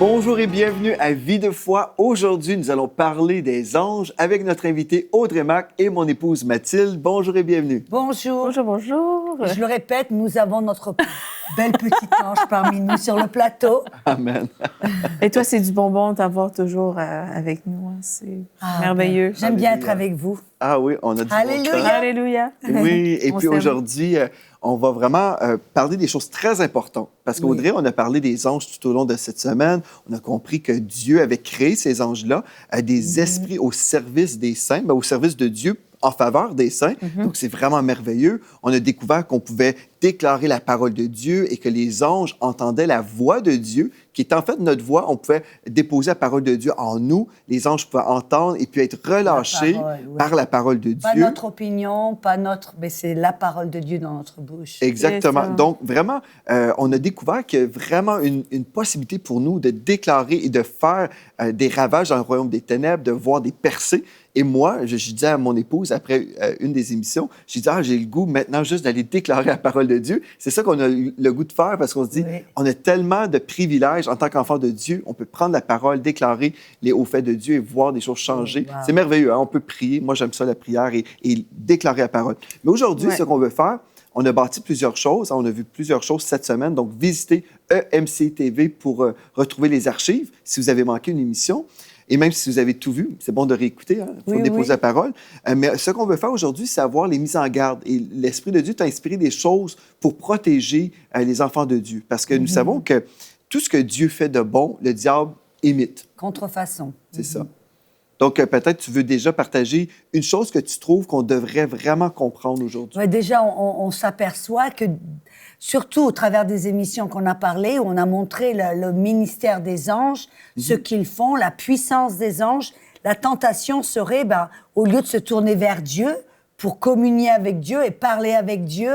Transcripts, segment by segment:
Bonjour et bienvenue à Vie de foi. Aujourd'hui, nous allons parler des anges avec notre invité Audrey Mac et mon épouse Mathilde. Bonjour et bienvenue. Bonjour. Bonjour, bonjour. Je le répète, nous avons notre belle petite ange parmi nous sur le plateau. Amen. Et toi, c'est du bonbon de t'avoir toujours avec nous. Hein. C'est merveilleux. J'aime bien être avec vous. Ah oui, on a du Alléluia. bon temps. Alléluia. Oui, et On puis s'aime. aujourd'hui, on va vraiment parler des choses très importantes. Parce qu'Audrey, on a parlé des anges tout au long de cette semaine. On a compris que Dieu avait créé ces anges-là, des esprits au service des saints, au service de Dieu, en faveur des saints. Donc, c'est vraiment merveilleux. On a découvert qu'on pouvait déclarer la parole de Dieu et que les anges entendaient la voix de Dieu, qui est en fait notre voix. On pouvait déposer la parole de Dieu en nous. Les anges pouvaient entendre et puis être relâchés par la parole de Dieu. Pas notre opinion, pas notre... Mais c'est la parole de Dieu dans notre bouche. Exactement. Donc, vraiment, on a découvert qu'il y a vraiment une possibilité pour nous de déclarer et de faire des ravages dans le royaume des ténèbres, de voir des percées. Et moi, je disais à mon épouse, après une des émissions, j'ai dit, j'ai le goût maintenant juste d'aller déclarer la parole de Dieu. C'est ça qu'on a le goût de faire parce qu'on se dit, on a tellement de privilèges en tant qu'enfant de Dieu. On peut prendre la parole, déclarer les hauts faits de Dieu et voir des choses changer. C'est merveilleux. Hein? On peut prier. Moi, j'aime ça, la prière et déclarer la parole. Mais aujourd'hui, ce qu'on veut faire, on a bâti plusieurs choses. On a vu plusieurs choses cette semaine. Donc, visitez EMC TV pour retrouver les archives si vous avez manqué une émission. Et même si vous avez tout vu, c'est bon de réécouter, hein? Il faut déposer la parole. Mais ce qu'on veut faire aujourd'hui, c'est avoir les mises en garde. Et l'Esprit de Dieu t'a inspiré des choses pour protéger les enfants de Dieu. Parce que nous savons que tout ce que Dieu fait de bon, le diable imite. Contrefaçon. C'est ça. Donc, peut-être tu veux déjà partager une chose que tu trouves qu'on devrait vraiment comprendre aujourd'hui. Ouais, déjà, on s'aperçoit que, surtout au travers des émissions qu'on a parlé, où on a montré le ministère des anges, ce qu'ils font, la puissance des anges, la tentation serait, au lieu de se tourner vers Dieu pour communier avec Dieu et parler avec Dieu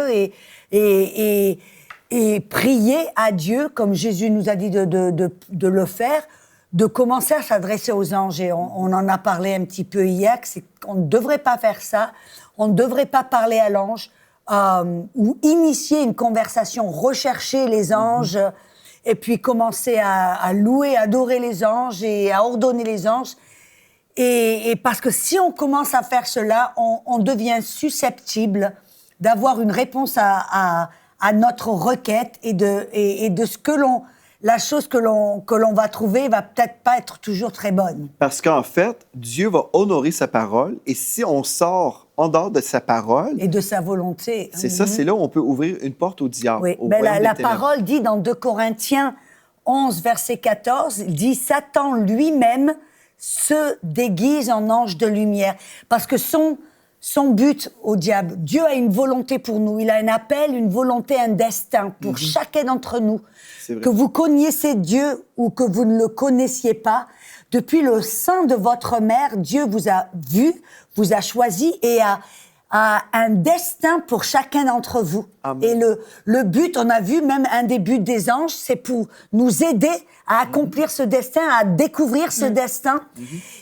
et prier à Dieu, comme Jésus nous a dit de le faire, de commencer à s'adresser aux anges. Et on en a parlé un petit peu hier, qu'on ne devrait pas faire ça. On ne devrait pas parler à l'ange ou initier une conversation, rechercher les anges et puis commencer à louer, adorer les anges et à ordonner les anges. Et parce que si on commence à faire cela, on devient susceptible d'avoir une réponse à notre requête et de ce que l'on... La chose que l'on va trouver va peut-être pas être toujours très bonne. Parce qu'en fait, Dieu va honorer sa parole et si on sort en dehors de sa parole... Et de sa volonté. C'est ça, c'est là où on peut ouvrir une porte au diable. Oui, la parole dit dans 2 Corinthiens 11, verset 14, dit « Satan lui-même se déguise en ange de lumière. » Parce que son but au diable, Dieu a une volonté pour nous. Il a un appel, une volonté, un destin pour chacun d'entre nous. Que vous connaissiez Dieu ou que vous ne le connaissiez pas, depuis le sein de votre mère, Dieu vous a vu, vous a choisi et a un destin pour chacun d'entre vous. Amen. Et le but, on a vu même un des buts des anges, c'est pour nous aider à accomplir ce destin, à découvrir ce destin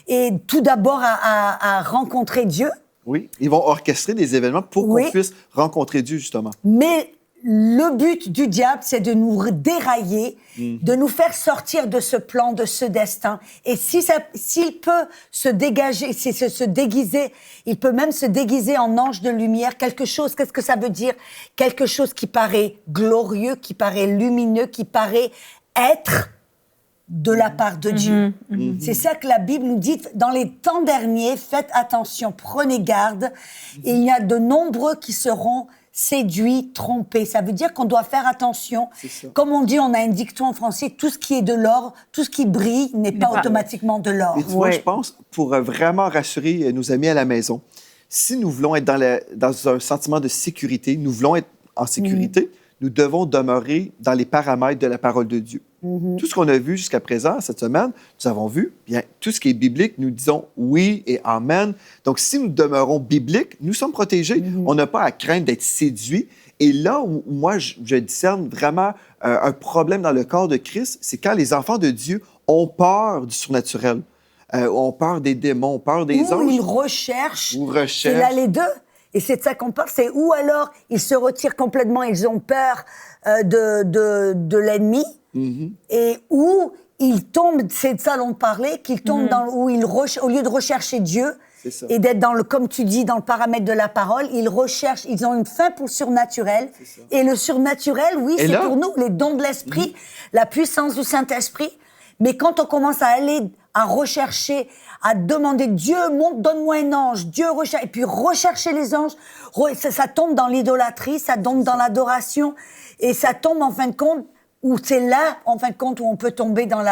et tout d'abord à rencontrer Dieu. Oui, ils vont orchestrer des événements pour qu'on puisse rencontrer Dieu, justement. Mais le but du diable, c'est de nous dérailler, de nous faire sortir de ce plan, de ce destin. Et s'il peut se dégager, se déguiser, il peut même se déguiser en ange de lumière, quelque chose, qu'est-ce que ça veut dire? Quelque chose qui paraît glorieux, qui paraît lumineux, qui paraît être de la part de Dieu. C'est ça que la Bible nous dit. Dans les temps derniers, faites attention, prenez garde. Il y a de nombreux qui seront séduits, trompés. Ça veut dire qu'on doit faire attention. Comme on dit, on a un dicton en français, tout ce qui est de l'or, tout ce qui brille n'est pas automatiquement de l'or. Et tu vois, je pense, pour vraiment rassurer nos amis à la maison, si nous voulons être dans un sentiment de sécurité, nous voulons être en sécurité, nous devons demeurer dans les paramètres de la parole de Dieu. Tout ce qu'on a vu jusqu'à présent, cette semaine, nous avons vu, bien, tout ce qui est biblique, nous disons oui et amen. Donc, si nous demeurons bibliques, nous sommes protégés. On n'a pas à craindre d'être séduits. Et là où moi, je discerne vraiment un problème dans le corps de Christ, c'est quand les enfants de Dieu ont peur du surnaturel, ont peur des démons, ont peur des anges. Ils recherchent. C'est là les deux. Et c'est de ça qu'on parle, c'est ou alors ils se retirent complètement, ils ont peur de l'ennemi, et ou il tombe, c'est de ça dont on parlait, qu'il tombe dans, où au lieu de rechercher Dieu, et d'être dans comme tu dis, dans le paramètre de la parole, ils ont une faim pour le surnaturel. Et le surnaturel, oui, c'est pour nous, les dons de l'esprit, la puissance du Saint-Esprit. Mais quand on commence à aller, à rechercher, à demander Dieu, donne-moi un ange, Dieu recherche, et puis rechercher les anges, ça tombe dans l'idolâtrie, ça tombe dans l'adoration, et ça tombe en fin de compte, où c'est là, en fin de compte, où on peut tomber dans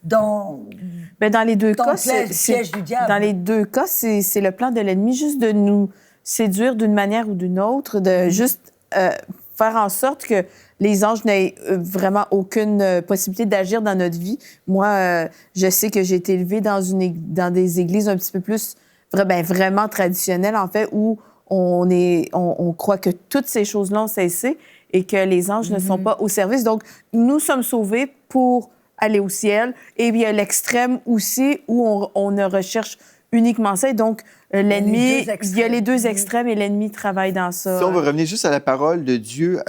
dans les deux cas, piège du diable. Dans les deux cas, c'est le plan de l'ennemi, juste de nous séduire d'une manière ou d'une autre, de juste faire en sorte que les anges n'aient vraiment aucune possibilité d'agir dans notre vie. Moi, je sais que j'ai été élevée dans des églises un petit peu plus vraiment traditionnelles, en fait, où on croit que toutes ces choses-là ont cessé et que les anges ne sont pas au service. Donc, nous sommes sauvés pour aller au ciel. Et puis, il y a l'extrême aussi où on ne recherche uniquement ça. Et donc, l'ennemi, il y a les deux extrêmes et l'ennemi travaille dans ça. Si on veut revenir juste à la parole de Dieu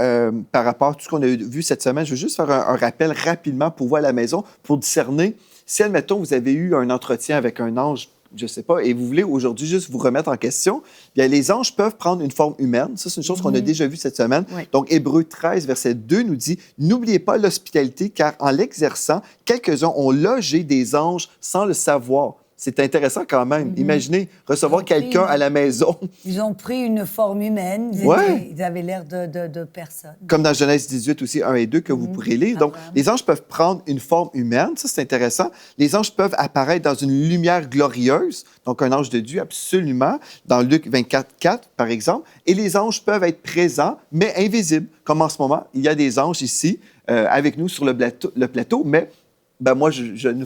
par rapport à tout ce qu'on a vu cette semaine, je veux juste faire un rappel rapidement pour vous à la maison, pour discerner. Si, admettons, vous avez eu un entretien avec un ange, je ne sais pas, et vous voulez aujourd'hui juste vous remettre en question, bien, les anges peuvent prendre une forme humaine. Ça, c'est une chose qu'on a déjà vue cette semaine. Oui. Donc, Hébreux 13, verset 2 nous dit « N'oubliez pas l'hospitalité, car en l'exerçant, quelques-uns ont logé des anges sans le savoir. » C'est intéressant quand même. Imaginez recevoir quelqu'un à la maison. Ils ont pris une forme humaine. Ils avaient l'air de personnes. Comme dans Genèse 18 aussi, 1 et 2, que vous pourrez lire. Donc, les anges peuvent prendre une forme humaine. Ça, c'est intéressant. Les anges peuvent apparaître dans une lumière glorieuse. Donc, un ange de Dieu, absolument. Dans Luc 24, 4, par exemple. Et les anges peuvent être présents, mais invisibles. Comme en ce moment, il y a des anges ici, avec nous sur le plateau, mais... Ben moi, je ne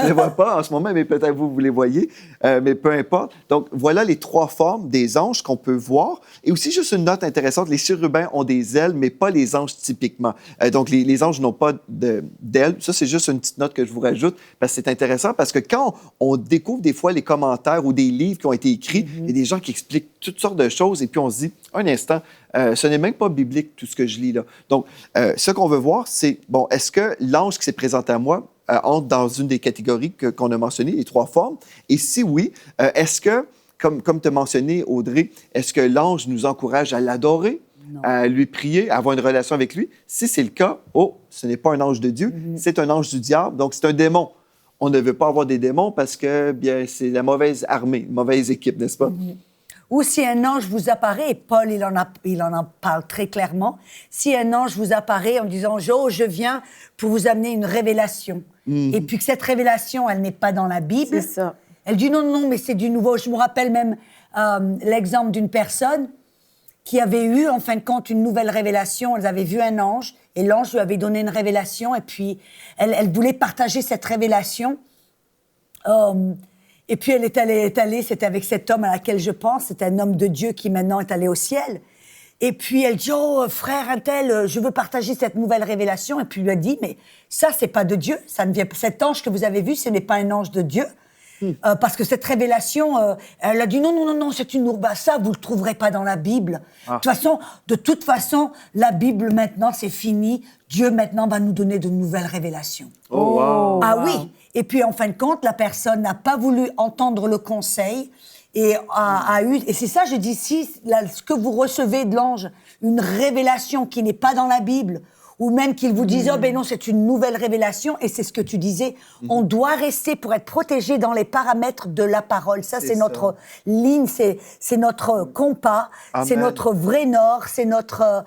les vois pas en ce moment, mais peut-être vous les voyez, mais peu importe. Donc, voilà les trois formes des anges qu'on peut voir. Et aussi, juste une note intéressante, les chérubins ont des ailes, mais pas les anges typiquement. Donc, les anges n'ont pas d'ailes. Ça, c'est juste une petite note que je vous rajoute, parce que c'est intéressant, parce que quand on découvre des fois les commentaires ou des livres qui ont été écrits, il y a des gens qui expliquent toutes sortes de choses, et puis on se dit, un instant, ce n'est même pas biblique, tout ce que je lis là. Donc, ce qu'on veut voir, c'est, bon, est-ce que l'ange qui s'est présenté à moi entre dans une des catégories qu'on a mentionnées, les trois formes? Et si oui, est-ce que, comme tu as mentionné, Audrey, est-ce que l'ange nous encourage à l'adorer, à lui prier, à avoir une relation avec lui? Si c'est le cas, ce n'est pas un ange de Dieu, c'est un ange du diable, donc c'est un démon. On ne veut pas avoir des démons parce que, bien, c'est la mauvaise armée, une mauvaise équipe, n'est-ce pas? Ou si un ange vous apparaît, et Paul, il en parle très clairement, si un ange vous apparaît en disant « je viens pour vous amener une révélation et puis que cette révélation, elle n'est pas dans la Bible. C'est ça. Elle dit « Non, mais c'est du nouveau. » Je me rappelle même l'exemple d'une personne qui avait eu, en fin de compte, une nouvelle révélation. Elle avait vu un ange et l'ange lui avait donné une révélation et puis elle voulait partager cette révélation. Et puis elle est allée, c'était avec cet homme à laquelle je pense, c'est un homme de Dieu qui maintenant est allé au ciel. Et puis elle dit, frère un tel, je veux partager cette nouvelle révélation. Et puis il lui a dit, mais ça c'est pas de Dieu, ça ne vient pas. Cet ange que vous avez vu, ce n'est pas un ange de Dieu. Parce que cette révélation, elle a dit non, c'est une ça vous le trouverez pas dans la Bible. De toute façon, la Bible maintenant c'est fini. Dieu maintenant va nous donner de nouvelles révélations. Oh, wow. Ah oui. Et puis en fin de compte, la personne n'a pas voulu entendre le conseil et a eu. Et c'est ça, je dis, si ce que vous recevez de l'ange, une révélation qui n'est pas dans la Bible, ou même qu'il vous dise, ben non, c'est une nouvelle révélation, et c'est ce que tu disais, on doit rester pour être protégé dans les paramètres de la parole. Ça, c'est notre ligne, c'est notre compas, c'est notre vrai nord, c'est notre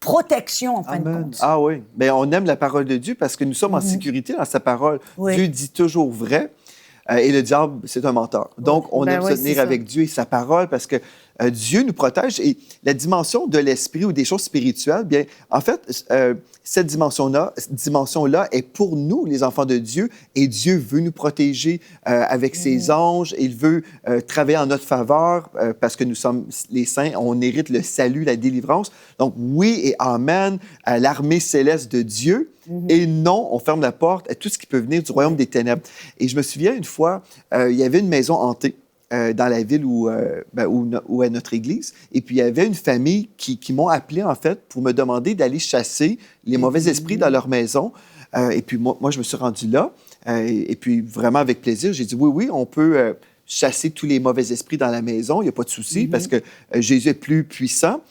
protection, en fin de compte. Ah oui, bien, on aime la parole de Dieu parce que nous sommes en sécurité dans sa parole. Dieu dit toujours vrai. Et le diable, c'est un menteur. Donc, on aime se tenir avec Dieu et sa parole parce que Dieu nous protège. Et la dimension de l'esprit ou des choses spirituelles, bien, en fait, cette dimension-là est pour nous, les enfants de Dieu, et Dieu veut nous protéger avec ses anges. Il veut travailler en notre faveur parce que nous sommes les saints, on hérite le salut, la délivrance. Donc, oui et amen à l'armée céleste de Dieu. Et non, on ferme la porte à tout ce qui peut venir du royaume des ténèbres. Et je me souviens une fois, il y avait une maison hantée. dans la ville où est notre église. Et puis, il y avait une famille qui m'ont appelé, en fait, pour me demander d'aller chasser les mauvais esprits dans leur maison. Et puis, moi, je me suis rendu là. Et puis, vraiment, avec plaisir, j'ai dit, oui, on peut chasser tous les mauvais esprits dans la maison. Il n'y a pas de souci parce que Jésus est plus puissant.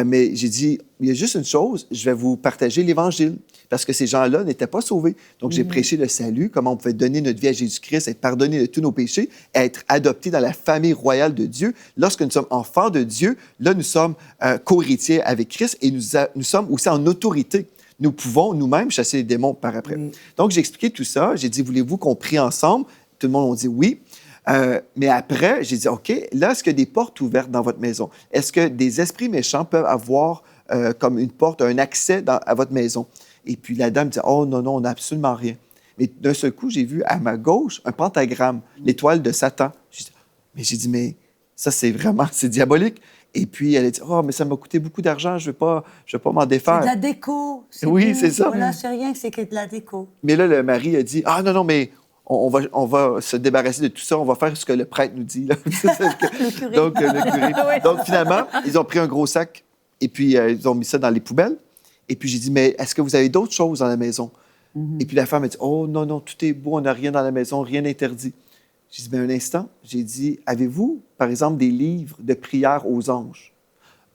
Mais j'ai dit, il y a juste une chose, je vais vous partager l'Évangile. Parce que ces gens-là n'étaient pas sauvés. Donc, j'ai prêché le salut, comment on pouvait donner notre vie à Jésus-Christ, être pardonné de tous nos péchés, être adopté dans la famille royale de Dieu. Lorsque nous sommes enfants de Dieu, là, nous sommes co-héritiers avec Christ et nous sommes aussi en autorité. Nous pouvons nous-mêmes chasser les démons par après. Donc, j'ai expliqué tout ça. J'ai dit, voulez-vous qu'on prie ensemble? Tout le monde a dit oui. Mais après, j'ai dit, OK, là, est-ce qu'il y a des portes ouvertes dans votre maison? Est-ce que des esprits méchants peuvent avoir comme une porte, un accès à votre maison? Et puis la dame dit, oh non, on n'a absolument rien. Mais d'un seul coup, j'ai vu à ma gauche un pentagramme, l'étoile de Satan. J'ai dit, mais ça, c'est diabolique. Et puis elle a dit, oh, mais ça m'a coûté beaucoup d'argent, je ne vais pas m'en défaire. C'est de la déco. Oui, c'est ça. Voilà, c'est rien, c'est que de la déco. Mais là, le mari a dit, ah non, mais on va se débarrasser de tout ça, on va faire ce que le prêtre nous dit. Là. Le curé. Donc, le curé. Donc, finalement, ils ont pris un gros sac et puis ils ont mis ça dans les poubelles. Et puis, j'ai dit, mais est-ce que vous avez d'autres choses dans la maison? Et puis, la femme a dit, oh non, tout est beau, on n'a rien dans la maison, rien d'interdit. J'ai dit, mais un instant, j'ai dit, avez-vous, par exemple, des livres de prière aux anges?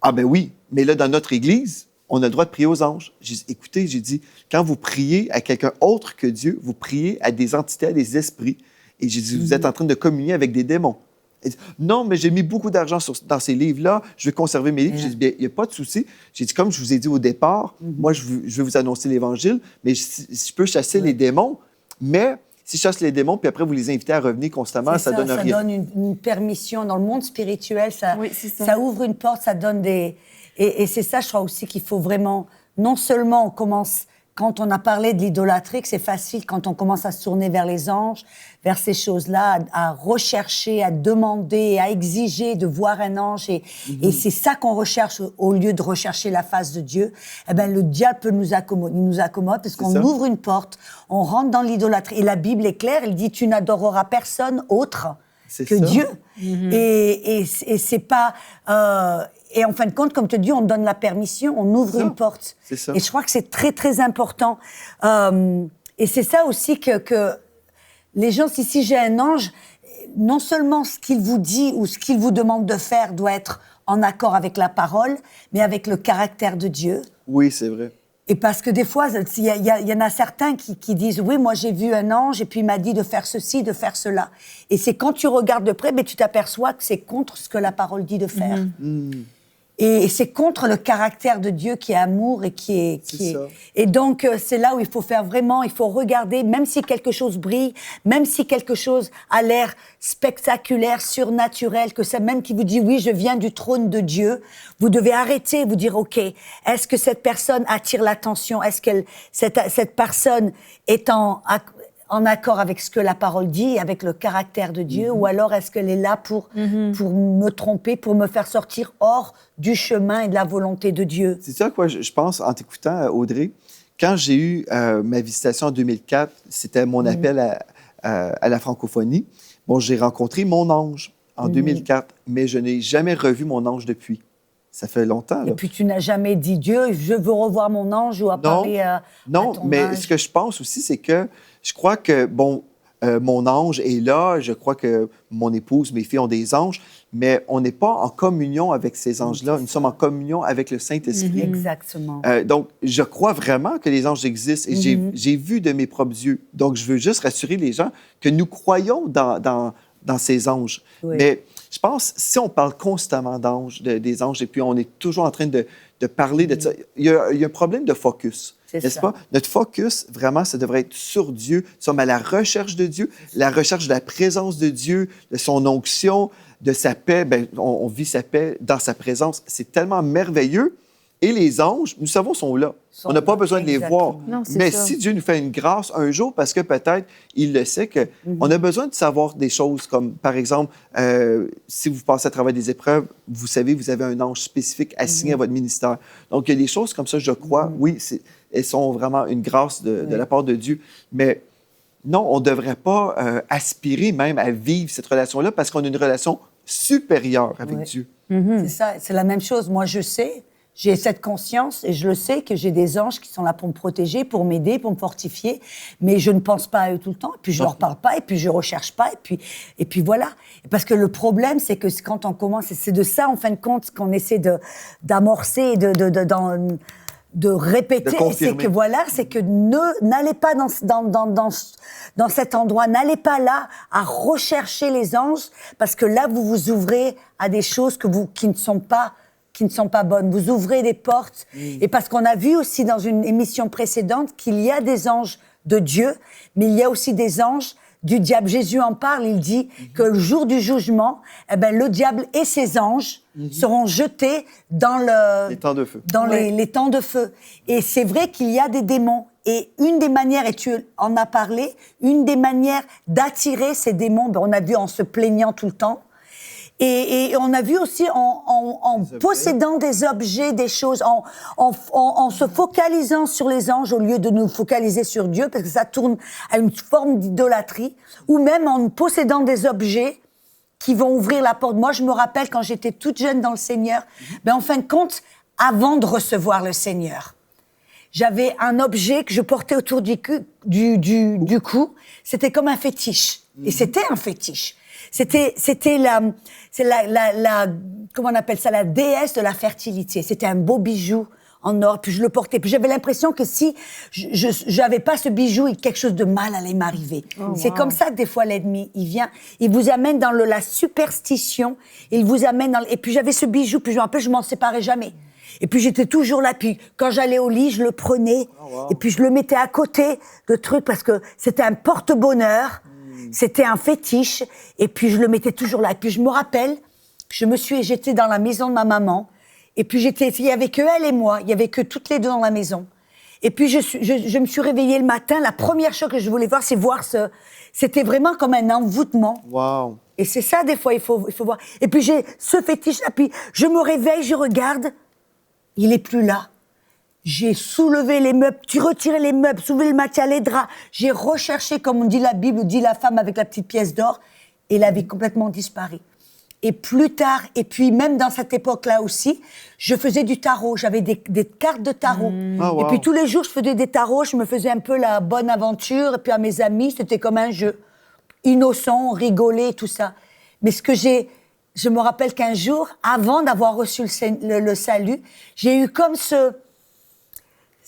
Ah ben oui, mais là, dans notre Église, on a le droit de prier aux anges. J'ai dit, écoutez, j'ai dit, quand vous priez à quelqu'un autre que Dieu, vous priez à des entités, à des esprits. Et j'ai dit, vous êtes en train de communier avec des démons. Elle dit, non, mais j'ai mis beaucoup d'argent dans ces livres-là, je vais conserver mes livres. J'ai dit, bien, il n'y a pas de souci. J'ai dit, comme je vous ai dit au départ, moi, je veux vous annoncer l'Évangile, mais je peux chasser les démons, mais si je chasse les démons, puis après, vous les invitez à revenir constamment, ça donne rien. Ça donne une permission. Dans le monde spirituel, ça ouvre une porte, ça donne des... Et c'est ça, je crois aussi qu'il faut vraiment... Non seulement on commence... Quand on a parlé de l'idolâtrie, que c'est facile quand on commence à se tourner vers les anges, vers ces choses-là, à rechercher, à demander, à exiger de voir un ange. Et c'est ça qu'on recherche au lieu de rechercher la face de Dieu. Eh bien, le diable peut nous accommoder. Il nous accommode parce qu'on ouvre une porte, on rentre dans l'idolâtrie. Et la Bible est claire, elle dit « Tu n'adoreras personne autre que Dieu ». Et c'est pas... Et en fin de compte, comme tu dis, on donne la permission, on ouvre une porte. C'est ça. Et je crois que c'est très, très important. Et c'est ça aussi que les gens, si j'ai un ange, non seulement ce qu'il vous dit ou ce qu'il vous demande de faire doit être en accord avec la parole, mais avec le caractère de Dieu. Oui, c'est vrai. Et parce que des fois, il y en a certains qui disent « Oui, moi j'ai vu un ange et puis il m'a dit de faire ceci, de faire cela. » Et c'est quand tu regardes de près, tu t'aperçois que c'est contre ce que la parole dit de faire. Et c'est contre le caractère de Dieu qui est amour et qui est... Et donc, c'est là où il faut faire vraiment, il faut regarder, même si quelque chose brille, même si quelque chose a l'air spectaculaire, surnaturel, que c'est même qui vous dit, oui, je viens du trône de Dieu, vous devez arrêter, vous dire, OK, est-ce que cette personne attire l'attention? Est-ce que cette personne est en accord avec ce que la parole dit, avec le caractère de Dieu, ou alors est-ce qu'elle est là pour me tromper, pour me faire sortir hors du chemin et de la volonté de Dieu? C'est ça à quoi je pense en t'écoutant, Audrey. Quand j'ai eu ma visitation en 2004, c'était mon appel à la francophonie. Bon, j'ai rencontré mon ange en 2004, mais je n'ai jamais revu mon ange depuis. Ça fait longtemps, là. Et puis tu n'as jamais dit, Dieu, je veux revoir mon ange ou à parler à ton mais ange. ce que je pense aussi, c'est que je crois que, mon ange est là, je crois que mon épouse, mes filles ont des anges, mais on n'est pas en communion avec ces anges-là. Nous sommes en communion avec le Saint-Esprit. Exactement. Donc, je crois vraiment que les anges existent et j'ai vu de mes propres yeux. Donc, je veux juste rassurer les gens que nous croyons dans ces anges. Oui. Mais je pense, si on parle constamment d'anges, des anges, et puis on est toujours en train de parler de ça, il y a un problème de focus. N'est-ce pas? Notre focus, vraiment, ça devrait être sur Dieu. Nous sommes à la recherche de Dieu, la recherche de la présence de Dieu, de son onction, de sa paix. Bien, on vit sa paix dans sa présence. C'est tellement merveilleux. Et les anges, nous savons, sont là. On n'a pas besoin de les voir. Non, mais ça. si Dieu nous fait une grâce un jour, parce que peut-être il le sait, qu'on a besoin de savoir des choses comme, par exemple, si vous passez à travers des épreuves, vous savez, vous avez un ange spécifique assigné à votre ministère. Donc, il y a des choses comme ça, je crois, oui, elles sont vraiment une grâce de la part de Dieu. Mais non, on ne devrait pas aspirer même à vivre cette relation-là parce qu'on a une relation supérieure avec Dieu. C'est ça, c'est la même chose. Moi, je sais, j'ai cette conscience et je le sais que j'ai des anges qui sont là pour me protéger, pour m'aider, pour me fortifier, mais je ne pense pas à eux tout le temps, et puis je leur parle pas, et puis je recherche pas, et puis voilà. Parce que le problème, c'est que quand on commence, et c'est de ça, en fin de compte, qu'on essaie d'amorcer et de répéter, c'est que voilà, c'est que n'allez pas dans cet endroit, n'allez pas là à rechercher les anges, parce que là, vous vous ouvrez à des choses qui ne sont pas bonnes. Vous ouvrez des portes. Et parce qu'on a vu aussi dans une émission précédente qu'il y a des anges de Dieu, mais il y a aussi des anges du diable. Jésus en parle, il dit que le jour du jugement, eh ben, le diable et ses anges seront jetés dans Les temps de feu. dans les temps de feu. Et c'est vrai qu'il y a des démons. Et une des manières, et tu en as parlé, une des manières d'attirer ces démons, ben, on a vu en se plaignant tout le temps. Et on a vu aussi en possédant des objets, des choses, en se focalisant sur les anges au lieu de nous focaliser sur Dieu, parce que ça tourne à une forme d'idolâtrie, ou même en possédant des objets qui vont ouvrir la porte. Moi, je me rappelle quand j'étais toute jeune dans le Seigneur, ben, en fin de compte, avant de recevoir le Seigneur, j'avais un objet que je portais autour du cou. C'était comme un fétiche. Et c'était un fétiche. C'était comment on appelle ça, la déesse de la fertilité. C'était un beau bijou en or, puis je le portais. Puis j'avais l'impression que si j'avais pas ce bijou, quelque chose de mal allait m'arriver. C'est comme ça que des fois l'ennemi, il vient, il vous amène dans la superstition, il vous amène et puis j'avais ce bijou, puis je me rappelle, je m'en séparais jamais. Et puis j'étais toujours là, puis quand j'allais au lit, je le prenais, et puis je le mettais à côté de trucs, parce que c'était un porte-bonheur, c'était un fétiche, et puis je le mettais toujours là. Et puis je me rappelle, j'étais dans la maison de ma maman, et puis il y avait que elle et moi, il y avait que toutes les deux dans la maison. Et puis je me suis réveillée le matin, la première chose que je voulais voir, c'est c'était vraiment comme un envoûtement. Wow. Et c'est ça, des fois, il faut voir. Et puis j'ai ce fétiche là, puis je me réveille, je regarde, il est plus là. J'ai soulevé les meubles, retiré les meubles, soulevé le matelas, les draps. J'ai recherché, comme on dit la Bible, dit la femme avec la petite pièce d'or, et il avait complètement disparu. Et plus tard, et puis même dans cette époque-là aussi, je faisais du tarot. J'avais des cartes de tarot. Oh, wow. Et puis tous les jours, je faisais des tarots. Je me faisais un peu la bonne aventure. Et puis à mes amis, c'était comme un jeu. Innocent, on rigolait, tout ça. Mais je me rappelle qu'un jour, avant d'avoir reçu le salut, j'ai eu comme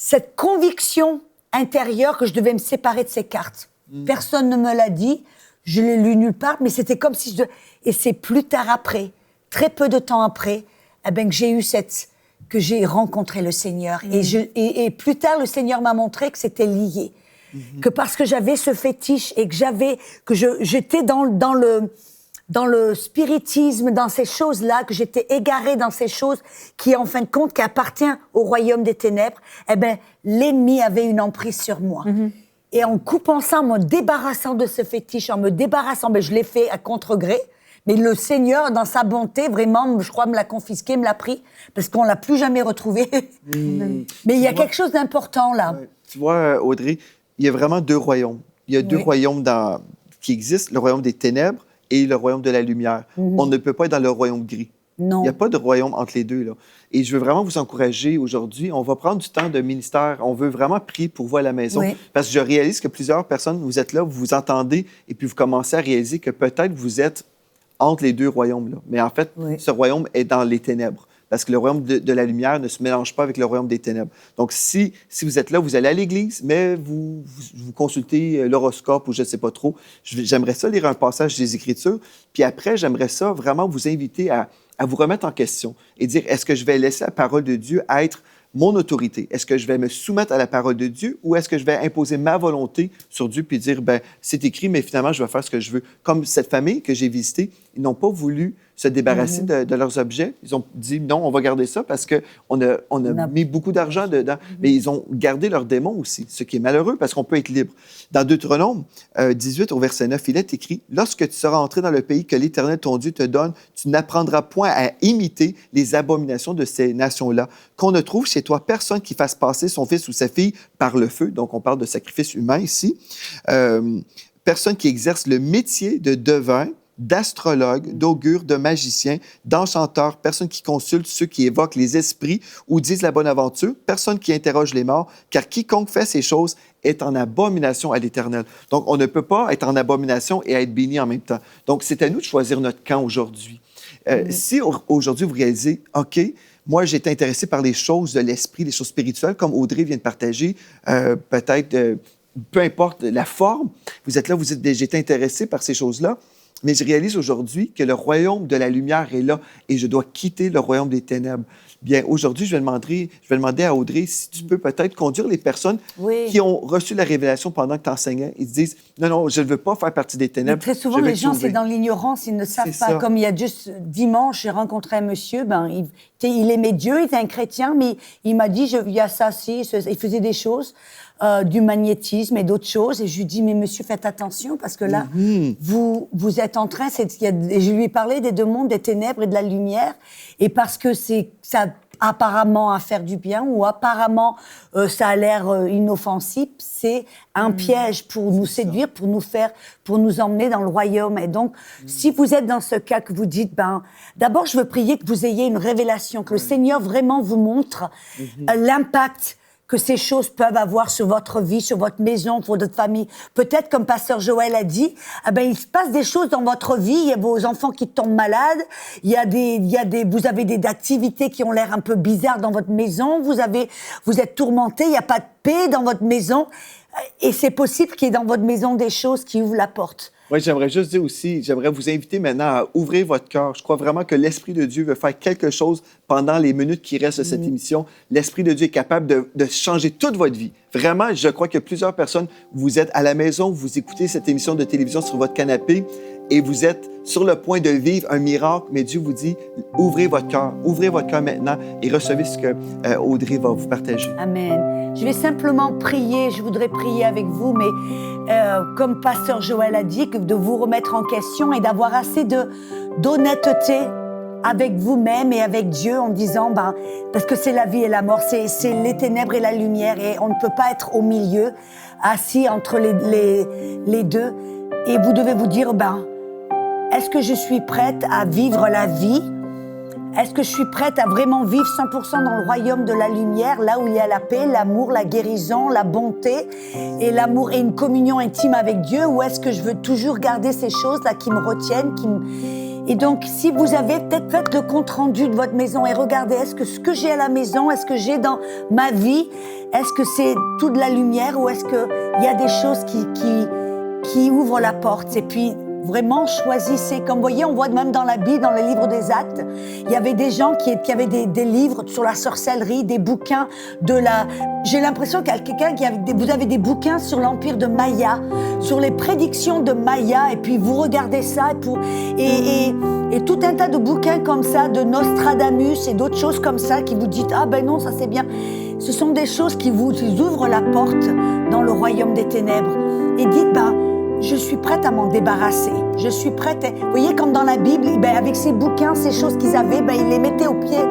cette conviction intérieure que je devais me séparer de ces cartes. Personne ne me l'a dit, je l'ai lu nulle part, mais c'était comme si Et c'est plus tard après, très peu de temps après, que j'ai rencontré le Seigneur. Et plus tard, le Seigneur m'a montré que c'était lié. Que parce que j'avais ce fétiche et que j'étais dans le spiritisme, dans ces choses-là, que j'étais égarée dans ces choses qui, en fin de compte, qui appartient au royaume des ténèbres, l'ennemi avait une emprise sur moi. Et en coupant ça, en me débarrassant de ce fétiche, je l'ai fait à contre-gré, mais le Seigneur, dans sa bonté, vraiment, je crois, me l'a confisqué, me l'a pris, parce qu'on l'a plus jamais retrouvé. Mais il y a quelque chose d'important, là. Ouais. Tu vois, Audrey, il y a vraiment deux royaumes. Il y a deux royaumes qui existent, le royaume des ténèbres et le royaume de la lumière. On ne peut pas être dans le royaume gris. Non. Il n'y a pas de royaume entre les deux, là. Et je veux vraiment vous encourager aujourd'hui. On va prendre du temps de ministère. On veut vraiment prier pour vous à la maison. Oui. Parce que je réalise que plusieurs personnes, vous êtes là, vous vous entendez, et puis vous commencez à réaliser que peut-être vous êtes entre les deux royaumes, là. Mais en fait, ce royaume est dans les ténèbres. Parce que le royaume de la lumière ne se mélange pas avec le royaume des ténèbres. Donc, si vous êtes là, vous allez à l'église, mais vous consultez l'horoscope ou je ne sais pas trop, j'aimerais ça lire un passage des Écritures. Puis après, j'aimerais ça vraiment vous inviter à vous remettre en question et dire, est-ce que je vais laisser la parole de Dieu être mon autorité? Est-ce que je vais me soumettre à la parole de Dieu ou est-ce que je vais imposer ma volonté sur Dieu puis dire, c'est écrit, mais finalement, je vais faire ce que je veux? Comme cette famille que j'ai visitée, Ils n'ont pas voulu se débarrasser de leurs objets. Ils ont dit, non, on va garder ça parce qu'on a mis beaucoup d'argent dedans. Mais ils ont gardé leurs démons aussi, ce qui est malheureux parce qu'on peut être libre. Dans Deutéronome 18, au verset 9, il est écrit, « Lorsque tu seras entré dans le pays que l'Éternel, ton Dieu, te donne, tu n'apprendras point à imiter les abominations de ces nations-là. Qu'on ne trouve chez toi personne qui fasse passer son fils ou sa fille par le feu. » Donc, on parle de sacrifice humain ici. Personne qui exerce le métier de devin, d'astrologue, d'augure, de magicien, d'enchanteur, personne qui consulte ceux qui évoquent les esprits ou disent la bonne aventure, personne qui interroge les morts, car quiconque fait ces choses est en abomination à l'Éternel. Donc, on ne peut pas être en abomination et être béni en même temps. Donc, c'est à nous de choisir notre camp aujourd'hui. Si aujourd'hui, vous réalisez, OK, moi, j'ai été intéressé par les choses de l'esprit, les choses spirituelles, comme Audrey vient de partager, peut-être, peu importe la forme, vous êtes là, vous êtes j'ai été intéressé par ces choses-là, mais je réalise aujourd'hui que le royaume de la lumière est là et je dois quitter le royaume des ténèbres. Bien, aujourd'hui, je vais demander à Audrey si tu peux peut-être conduire les personnes qui ont reçu la révélation pendant que tu enseignais. Ils se disent, non, je ne veux pas faire partie des ténèbres. Mais très souvent, les gens, c'est dans l'ignorance, ils ne savent pas. Comme il y a juste dimanche, j'ai rencontré un monsieur, il aimait Dieu, il était un chrétien, mais il m'a dit, il y a ça, il faisait des choses, du magnétisme et d'autres choses. Et je lui dis, mais monsieur, faites attention, parce que là, vous êtes en train, et je lui ai parlé des deux mondes, des ténèbres et de la lumière, et parce que ça apparemment à faire du bien ou apparemment ça a l'air inoffensif, c'est un piège pour nous séduire, pour nous emmener dans le royaume. Et donc, si vous êtes dans ce cas que vous dites, d'abord je veux prier que vous ayez une révélation, que le Seigneur vraiment vous montre l'impact que ces choses peuvent avoir sur votre vie, sur votre maison, pour votre famille. Peut-être, comme Pasteur Joël a dit, il se passe des choses dans votre vie, il y a vos enfants qui tombent malades, vous avez des activités qui ont l'air un peu bizarres dans votre maison, vous êtes tourmenté, il n'y a pas de paix dans votre maison, et c'est possible qu'il y ait dans votre maison des choses qui ouvrent la porte. Oui, j'aimerais juste dire aussi, j'aimerais vous inviter maintenant à ouvrir votre cœur. Je crois vraiment que l'Esprit de Dieu veut faire quelque chose pendant les minutes qui restent de cette émission. L'Esprit de Dieu est capable de changer toute votre vie. Vraiment, je crois que plusieurs personnes, vous êtes à la maison, vous écoutez cette émission de télévision sur votre canapé et vous êtes sur le point de vivre un miracle, mais Dieu vous dit, ouvrez votre cœur maintenant et recevez ce que Audrey va vous partager. Amen. Je vais simplement prier, je voudrais prier avec vous, mais comme Pasteur Joël a dit, de vous remettre en question et d'avoir assez d'honnêteté avec vous-même et avec Dieu en disant, parce que c'est la vie et la mort, c'est les ténèbres et la lumière et on ne peut pas être au milieu, assis entre les deux. Et vous devez vous dire, est-ce que je suis prête à vivre la vie? Est-ce que je suis prête à vraiment vivre 100% dans le royaume de la lumière, là où il y a la paix, l'amour, la guérison, la bonté et l'amour et une communion intime avec Dieu? Ou est-ce que je veux toujours garder ces choses-là qui me retiennent, Et donc, si vous avez peut-être fait le compte-rendu de votre maison et regardez, est-ce que ce que j'ai à la maison, est-ce que j'ai dans ma vie, est-ce que c'est toute la lumière ou est-ce qu'il y a des choses qui ouvrent la porte? Et puis, vraiment, choisissez. Comme vous voyez, on voit même dans la Bible, dans le livre des Actes, il y avait des gens qui avaient des livres sur la sorcellerie, des bouquins J'ai l'impression qu'il y a quelqu'un vous avez des bouquins sur l'empire de Maya, sur les prédictions de Maya, et puis vous regardez ça, et tout un tas de bouquins comme ça, de Nostradamus et d'autres choses comme ça, qui vous dites, non, ça c'est bien. Ce sont des choses qui vous ouvrent la porte dans le royaume des ténèbres. Et dites, je suis prête à m'en débarrasser. Je suis prête. Vous voyez, comme dans la Bible, avec ces bouquins, ces choses qu'ils avaient, ils les mettaient aux pieds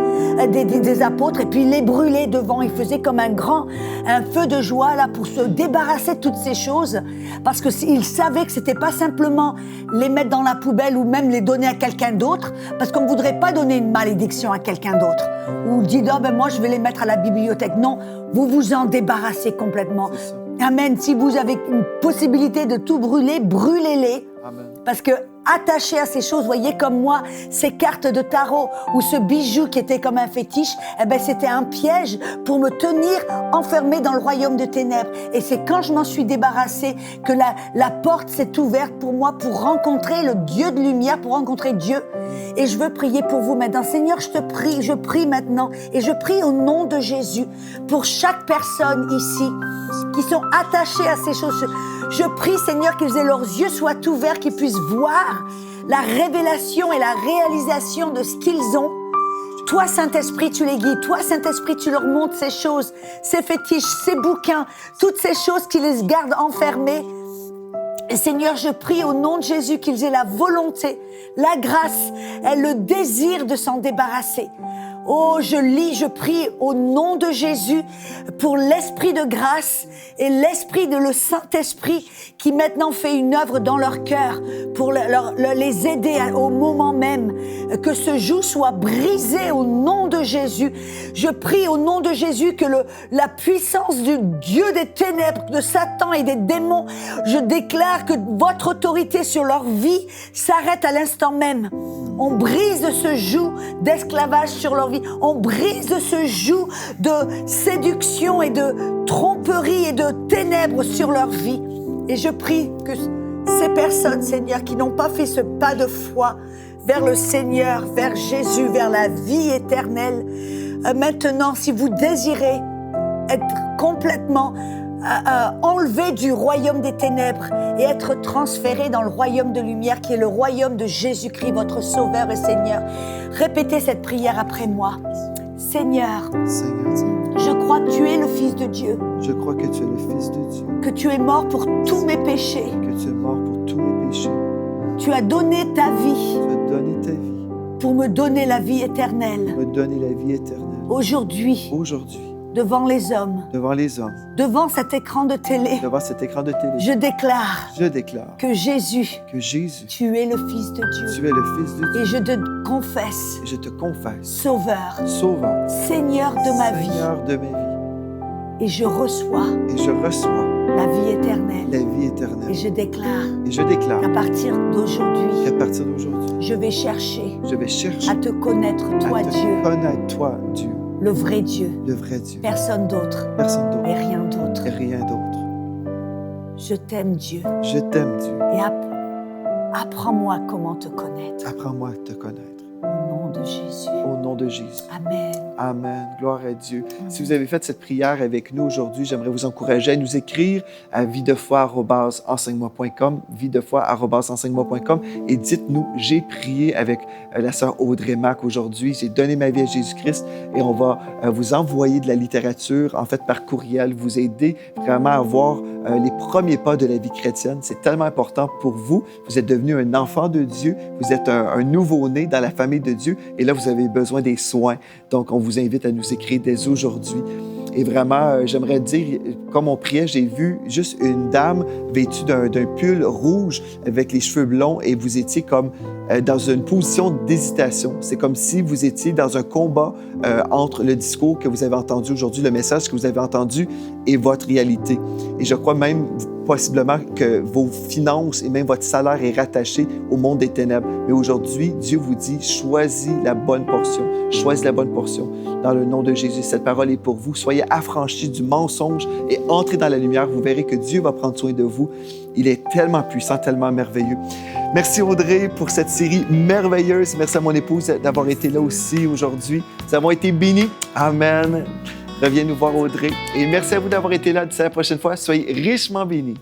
des apôtres et puis ils les brûlaient devant. Ils faisaient comme un feu de joie là pour se débarrasser de toutes ces choses, parce qu'ils savaient que c'était pas simplement les mettre dans la poubelle ou même les donner à quelqu'un d'autre, parce qu'on ne voudrait pas donner une malédiction à quelqu'un d'autre ou dire moi je vais les mettre à la bibliothèque. Non, vous vous en débarrassez complètement. Amen. Si vous avez une possibilité de tout brûler, brûlez-les. Amen. Parce que attachés à ces choses, voyez comme moi, ces cartes de tarot ou ce bijou qui était comme un fétiche, c'était un piège pour me tenir enfermée dans le royaume de ténèbres. Et c'est quand je m'en suis débarrassée que la porte s'est ouverte pour moi pour rencontrer le Dieu de lumière, pour rencontrer Dieu. Et je veux prier pour vous maintenant. Seigneur, je prie maintenant et je prie au nom de Jésus pour chaque personne ici qui sont attachés à ces choses. Je prie, Seigneur, que leurs yeux soient ouverts, qu'ils puissent voir la révélation et la réalisation de ce qu'ils ont. Toi, Saint-Esprit, tu les guides. Toi, Saint-Esprit, tu leur montres ces choses, ces fétiches, ces bouquins, toutes ces choses qui les gardent enfermés. Et Seigneur, je prie au nom de Jésus qu'ils aient la volonté, la grâce et le désir de s'en débarrasser. Oh, je prie au nom de Jésus pour l'esprit de grâce et l'esprit de le Saint-Esprit qui maintenant fait une œuvre dans leur cœur pour les aider au moment même que ce joug soit brisé au nom de Jésus. Je prie au nom de Jésus que la puissance du Dieu des ténèbres, de Satan et des démons, je déclare que votre autorité sur leur vie s'arrête à l'instant même. On brise ce joug d'esclavage sur leur vie. On brise ce joug de séduction et de tromperie et de ténèbres sur leur vie. Et je prie que ces personnes, Seigneur, qui n'ont pas fait ce pas de foi vers le Seigneur, vers Jésus, vers la vie éternelle, maintenant, si vous désirez être complètement enlevé du royaume des ténèbres et être transféré dans le royaume de lumière qui est le royaume de Jésus-Christ, votre Sauveur et Seigneur. Répétez cette prière après moi. Seigneur, je crois que tu es le Fils de Dieu. Je crois que tu es le Fils de Dieu. Que tu es mort pour tous mes péchés. Que tu es mort pour tous mes péchés. Tu as donné ta vie. Tu as donné ta vie. Pour me donner la vie éternelle. Me donner la vie éternelle. Aujourd'hui. Devant les hommes. Devant cet écran de télé. Je déclare. Que Jésus. Tu es le Fils de Dieu. Et je te confesse. Sauveur. Seigneur de ma vie. Et je reçois. La vie éternelle. Et je déclare. Qu'à partir d'aujourd'hui. Je vais chercher. À te connaître, toi, Dieu. Le vrai Dieu. Personne d'autre. Et rien d'autre. Je t'aime, Dieu. Et apprends-moi comment te connaître. Au nom de Jésus. Amen. Amen. Gloire à Dieu. Amen. Si vous avez fait cette prière avec nous aujourd'hui, j'aimerais vous encourager à nous écrire à videfoi@enseigne-moi.com, videfoi@enseigne-moi.com et dites-nous, j'ai prié avec la sœur Audrey Mac aujourd'hui, j'ai donné ma vie à Jésus-Christ et on va vous envoyer de la littérature, en fait par courriel, vous aider vraiment à voir les premiers pas de la vie chrétienne. C'est tellement important pour vous. Vous êtes devenu un enfant de Dieu, vous êtes un nouveau-né dans la famille de Dieu et là, vous avez besoin des soins. Donc, on vous invite à nous écrire dès aujourd'hui. Et vraiment, j'aimerais dire, comme on priait, j'ai vu juste une dame vêtue d'un pull rouge avec les cheveux blonds et vous étiez comme dans une position d'hésitation. C'est comme si vous étiez dans un combat entre le discours que vous avez entendu aujourd'hui, le message que vous avez entendu et votre réalité. Et je crois même possiblement que vos finances et même votre salaire est rattaché au monde des ténèbres. Mais aujourd'hui, Dieu vous dit, choisis la bonne portion. Choisis la bonne portion. Dans le nom de Jésus, cette parole est pour vous. Soyez affranchis du mensonge et entrez dans la lumière. Vous verrez que Dieu va prendre soin de vous. Il est tellement puissant, tellement merveilleux. Merci Audrey pour cette série merveilleuse. Merci à mon épouse d'avoir été là aussi aujourd'hui. Nous avons été bénis. Amen. Reviens nous voir Audrey. Et merci à vous d'avoir été là. D'ici la prochaine fois, soyez richement bénis.